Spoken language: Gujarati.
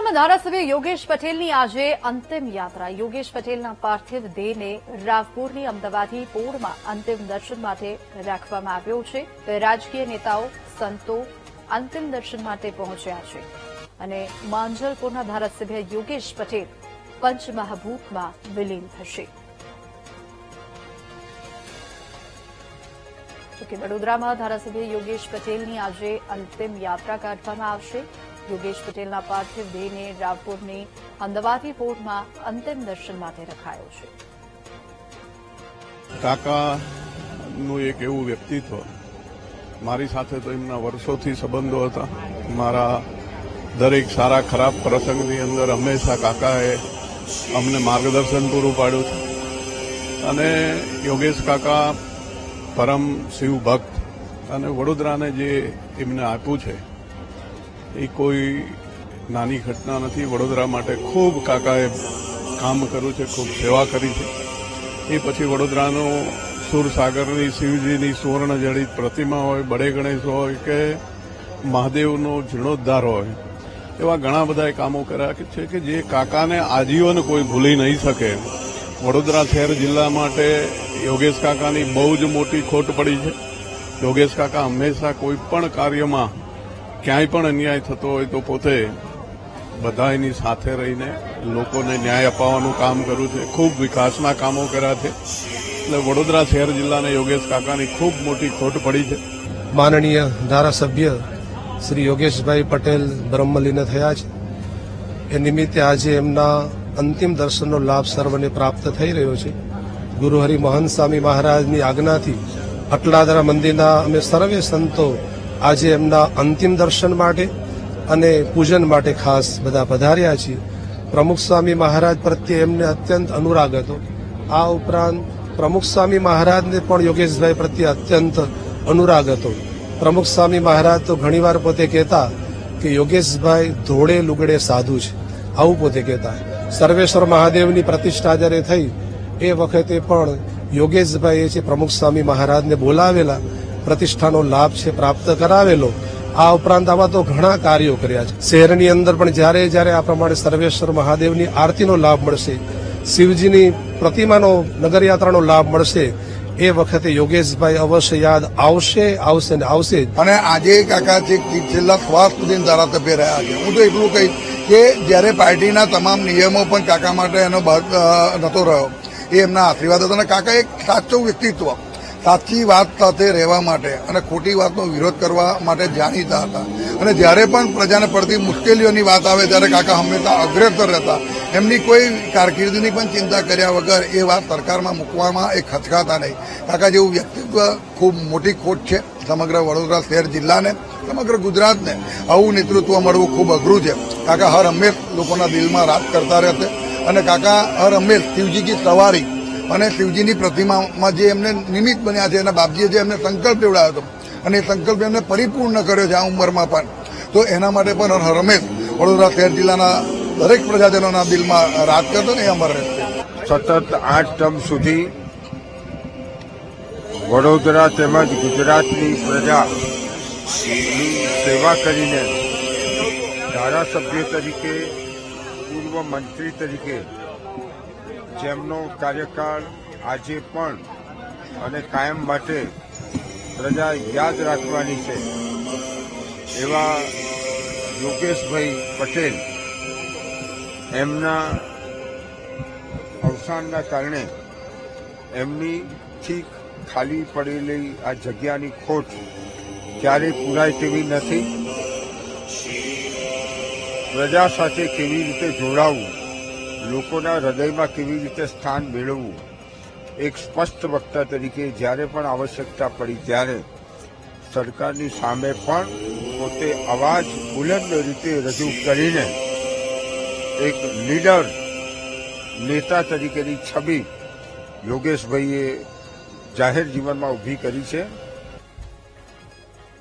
વડોદરામાં ધારાસભ્ય યોગેશ પટેલની આજે અંતિમ યાત્રા। યોગેશ પટેલના પાર્થિવ દેહને રાવપુરની અમદાવાદી પોળમાં અંતિમ દર્શન માટે રાખવામાં આવ્યો છે। રાજકીય નેતાઓ, સંતો અંતિમ દર્શન માટે પહોંચ્યા છે અને માંજલપુરના ધારાસભ્ય યોગેશ પટેલ પંચમહાભૂતમાં વિલીન થશે। જોકે વડોદરામાં ધારાસભ્ય યોગેશ પટેલની આજે અંતિમ યાત્રા કાઢવામાં આવશે। યોગેશ પટેલના પાર્થિવ દેહને રાવપુરની અમદાવાદી પોળમાં અંતિમ દર્શન માટે રખાયો છે। કાકાનું એક એવું વ્યક્તિત્વ, મારી સાથે તો એમના વર્ષોથી સંબંધો હતા। મારા દરેક સારા ખરાબ પ્રસંગની અંદર હંમેશા કાકાએ અમને માર્ગદર્શન પૂરું પાડ્યું છે અને યોગેશ કાકા પરમ શિવ ભક્ત અને વડોદરાને જે એમને આપ્યું છે એ કોઈ નાની ઘટના નથી। વડોદરા માટે ખૂબ કાકાએ કામ કર્યું છે, ખૂબ સેવા કરી છે। એ પછી વડોદરાનો સુરસાગરની શિવજીની સુવર્ણ જડિત પ્રતિમા હોય, બડે ગણેશ હોય કે મહાદેવનો જીર્ણોદ્ધાર હોય, એવા ઘણા બધા કામો કર્યા છે કે જે કાકાને આજીવન કોઈ ભૂલી નહીં શકે। વડોદરા શહેર જિલ્લા માટે યોગેશ કાકાની બહુ જ મોટી ખોટ પડી છે। યોગેશ કાકા હંમેશા કોઈ પણ કાર્યમાં ક્યાંય પણ અન્યાય થતો હોય તો પોતે બધા એની સાથે રહીને લોકોને ન્યાય અપાવવાનું કામ કર્યું છે। ખૂબ વિકાસના કામો કર્યા છે, એટલે વડોદરા શહેર જિલ્લાને યોગેશ કાકાની ખૂબ મોટી ખોટ પડી છે। માનનીય ધારાસભ્ય શ્રી યોગેશભાઈ પટેલ બ્રહ્મલીન થયા છે, એ નિમિત્તે આજે એમના અંતિમ દર્શનનો લાભ સર્વને પ્રાપ્ત થઈ રહ્યો છે। ગુરુ હરિ મહંત સ્વામી મહારાજની આજ્ઞાથી અટલાદરા મંદિરના અમે સર્વે સંતો આજે એમના અંતિમ દર્શન માટે અને પૂજન માટે ખાસ બધા પધાર્યા છીએ। પ્રમુખ સ્વામી મહારાજ પ્રત્યે એમને અત્યંત અનુરાગ હતો। આ ઉપરાંત પ્રમુખ સ્વામી મહારાજને પણ યોગેશભાઈ પ્રત્યે અત્યંત અનુરાગ હતો। પ્રમુખ સ્વામી મહારાજ તો ઘણીવાર પોતે કહેતા કે યોગેશભાઈ ધોળે લુગડે સાધુ છે, આવું પોતે કહેતા। સર્વેશ્વર મહાદેવની પ્રતિષ્ઠા જ્યારે થઈ એ વખતે પણ યોગેશભાઈએ છે પ્રમુખ સ્વામી મહારાજને બોલાવેલા, પ્રતિષ્ઠાનો લાભ છે પ્રાપ્ત કરાવેલો। આ ઉપરાંત આવા તો ઘણા કાર્યો કર્યા છે। શહેરની અંદર પણ જ્યારે જ્યારે આ પ્રમાણે સર્વેશ્વર મહાદેવની આરતીનો લાભ મળશે, શિવજીની પ્રતિમાનો નગરયાત્રાનો લાભ મળશે, એ વખતે યોગેશભાઈ અવશ્ય યાદ આવશે ને આવશે। અને આજે કાકા છેલ્લા શ્વાસ સુધી ધારાસભ્ય રહ્યા છે। હું તો એટલું કહીશ કે જ્યારે પાર્ટીના તમામ નિયમો પણ કાકા માટે એનો નતો રહ્યો, એ એમના આશીર્વાદ હતા। અને કાકા એક સાચું વ્યક્તિત્વ, સાચી વાત સાથે રહેવા માટે અને ખોટી વાતનો વિરોધ કરવા માટે જાણીતા હતા। અને જ્યારે પણ પ્રજાને પડતી મુશ્કેલીઓની વાત આવે ત્યારે કાકા હંમેશા અગ્રેસર રહેતા। એમની કોઈ કારકિર્દીની પણ ચિંતા કર્યા વગર એ વાત સરકારમાં મૂકવામાં એ ખચકાતા નહીં। કાકા જેવું વ્યક્તિત્વ ખૂબ મોટી ખોટ છે સમગ્ર વડોદરા શહેર જિલ્લાને, સમગ્ર ગુજરાતને આવું નેતૃત્વ મળવું ખૂબ અઘરું છે। કાકા હર હંમેશ લોકોના દિલમાં રાજ કરતા રહેશે અને કાકા હર હંમેશ શિવજી કી સવારી અને શિવજીની પ્રતિમામાં જે એમને નિમિત્ત બન્યા છે, એના બાપજીએ જે એમને સંકલ્પ લેવડાવ્યો હતો અને એ સંકલ્પ એમને પરિપૂર્ણ કર્યો છે આ ઉંમરમાં પણ, તો એના માટે પણ હર હંમેશ વડોદરા શહેર જિલ્લાના દરેક પ્રજાજનોના દિલમાં રાજ કરતો ને એ અમર રહેશે। સતત 8 ટર્મ સુધી વડોદરા તેમજ ગુજરાતની પ્રજાની સેવા કરીને ધારાસભ્ય તરીકે, પૂર્વ મંત્રી તરીકે જેમનો કાર્યકાળ આજે પણ અને કાયમ માટે પ્રજા યાદ રાખવાની છે એવા યોગેશભાઈ પટેલ, એમના અવસાનના કારણે એમનીથી ખાલી પડેલી આ જગ્યાની ખોટ ક્યારેય પૂરાય તેવી નથી। પ્રજા સાથે કેવી રીતે જોડાવું, લોકોના હૃદયમાં કેવી રીતે સ્થાન મેળવવું, એક સ્પષ્ટ વક્તા તરીકે જ્યારે પણ આવશ્યકતા પડી ત્યારે સરકારની સામે પણ પોતે અવાજ બુલંદ રીતે રજૂ કરીને એક લીડર, નેતા તરીકેની છબી યોગેશભાઈએ જાહેર જીવનમાં ઊભી કરી છે।